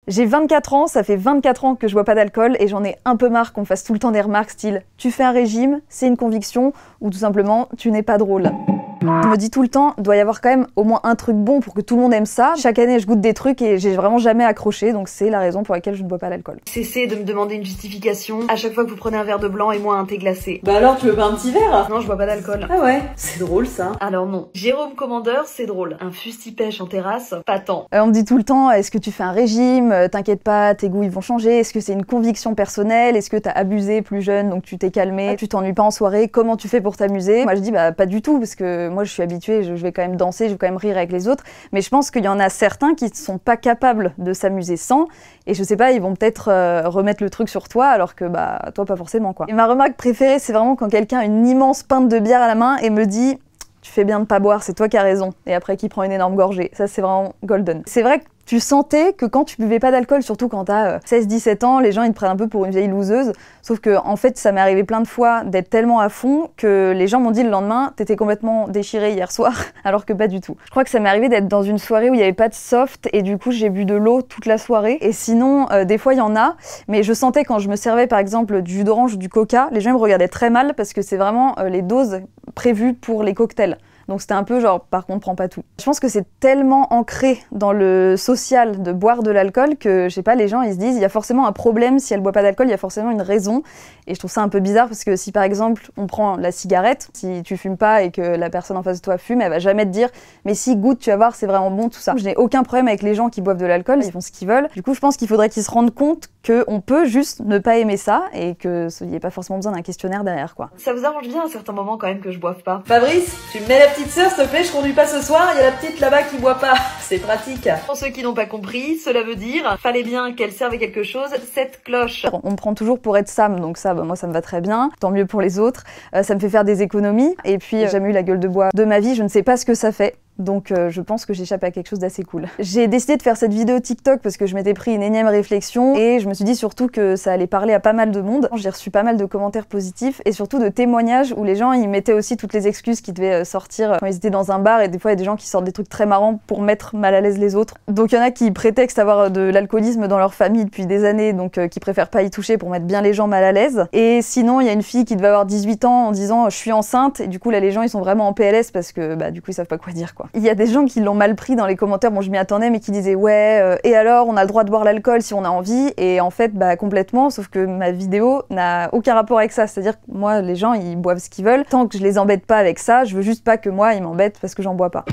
J'ai 24 ans, ça fait 24 ans que je bois pas d'alcool et j'en ai un peu marre qu'on me fasse tout le temps des remarques style « tu fais un régime, c'est une conviction » ou tout simplement « tu n'es pas drôle ». Je me dis tout le temps, doit y avoir quand même au moins un truc bon pour que tout le monde aime ça. Chaque année, je goûte des trucs et j'ai vraiment jamais accroché, donc c'est la raison pour laquelle je ne bois pas d'alcool. Cessez de me demander une justification à chaque fois que vous prenez un verre de blanc et moi un thé glacé. Bah alors, tu veux pas un petit verre? Non, je bois pas d'alcool. Ah ouais, c'est drôle ça. Alors non. Jérôme Commandeur, c'est drôle. Un fusti-pêche en terrasse, pas tant. On me dit tout le temps, est-ce que tu fais un régime? T'inquiète pas, tes goûts ils vont changer. Est-ce que c'est une conviction personnelle? Est-ce que t'as abusé plus jeune, donc tu t'es calmé? Tu t'ennuies pas en soirée? Comment tu fais pour t'amuser? Moi je dis bah pas du tout, parce que moi je suis habituée, je vais quand même danser, je vais quand même rire avec les autres. Mais je pense qu'il y en a certains qui ne sont pas capables de s'amuser sans. Et je sais pas, ils vont peut-être remettre le truc sur toi, alors que bah toi pas forcément quoi. Et ma remarque préférée, c'est vraiment quand quelqu'un a une immense pinte de bière à la main et me dit tu fais bien de pas boire, c'est toi qui as raison. Et après qui prend une énorme gorgée. Ça c'est vraiment golden. C'est vrai que tu sentais que quand tu buvais pas d'alcool, surtout quand t'as 16-17 ans, les gens ils te prennent un peu pour une vieille loseuse. Sauf que en fait ça m'est arrivé plein de fois d'être tellement à fond que les gens m'ont dit le lendemain t'étais complètement déchirée hier soir, alors que pas du tout. Je crois que ça m'est arrivé d'être dans une soirée où il y avait pas de soft et du coup j'ai bu de l'eau toute la soirée. Et sinon des fois il y en a, mais je sentais quand je me servais par exemple du jus d'orange ou du coca, les gens me regardaient très mal parce que c'est vraiment les doses prévues pour les cocktails. Donc c'était un peu genre, par contre, prends pas tout. Je pense que c'est tellement ancré dans le social de boire de l'alcool que, je sais pas, les gens ils se disent, il y a forcément un problème si elle boit pas d'alcool, il y a forcément une raison. Et je trouve ça un peu bizarre parce que si par exemple on prend la cigarette, si tu fumes pas et que la personne en face de toi fume, elle va jamais te dire, mais si goûte, tu vas voir, c'est vraiment bon, tout ça. Je n'ai aucun problème avec les gens qui boivent de l'alcool, ils font ce qu'ils veulent. Du coup, je pense qu'il faudrait qu'ils se rendent compte qu'on peut juste ne pas aimer ça et qu'il n'y ait pas forcément besoin d'un questionnaire derrière, quoi. Ça vous arrange bien à certains moments quand même que je boive pas. Fabrice, tu me mets la petite sœur s'il te plaît, je conduis pas ce soir, il y a la petite là-bas qui boit pas. C'est pratique. Pour ceux qui n'ont pas compris, cela veut dire, fallait bien qu'elle serve à quelque chose, cette cloche. On me prend toujours pour être Sam, donc ça, bah, moi ça me va très bien. Tant mieux pour les autres. Ça me fait faire des économies. Et puis, j'ai jamais eu la gueule de bois de ma vie, je ne sais pas ce que ça fait. Donc je pense que j'échappe à quelque chose d'assez cool. J'ai décidé de faire cette vidéo TikTok parce que je m'étais pris une énième réflexion et je me suis dit surtout que ça allait parler à pas mal de monde. J'ai reçu pas mal de commentaires positifs et surtout de témoignages où les gens ils mettaient aussi toutes les excuses qui devaient sortir quand ils étaient dans un bar, et des fois il y a des gens qui sortent des trucs très marrants pour mettre mal à l'aise les autres. Donc il y en a qui prétextent avoir de l'alcoolisme dans leur famille depuis des années, donc qui préfèrent pas y toucher pour mettre bien les gens mal à l'aise. Et sinon il y a une fille qui devait avoir 18 ans en disant je suis enceinte, et du coup là les gens ils sont vraiment en PLS parce que bah du coup ils savent pas quoi dire quoi. Il y a des gens qui l'ont mal pris dans les commentaires, bon je m'y attendais, mais qui disaient ouais et alors on a le droit de boire l'alcool si on a envie, et en fait bah complètement, sauf que ma vidéo n'a aucun rapport avec ça, c'est-à-dire que moi les gens ils boivent ce qu'ils veulent, tant que je les embête pas avec ça, je veux juste pas que moi ils m'embêtent parce que j'en bois pas.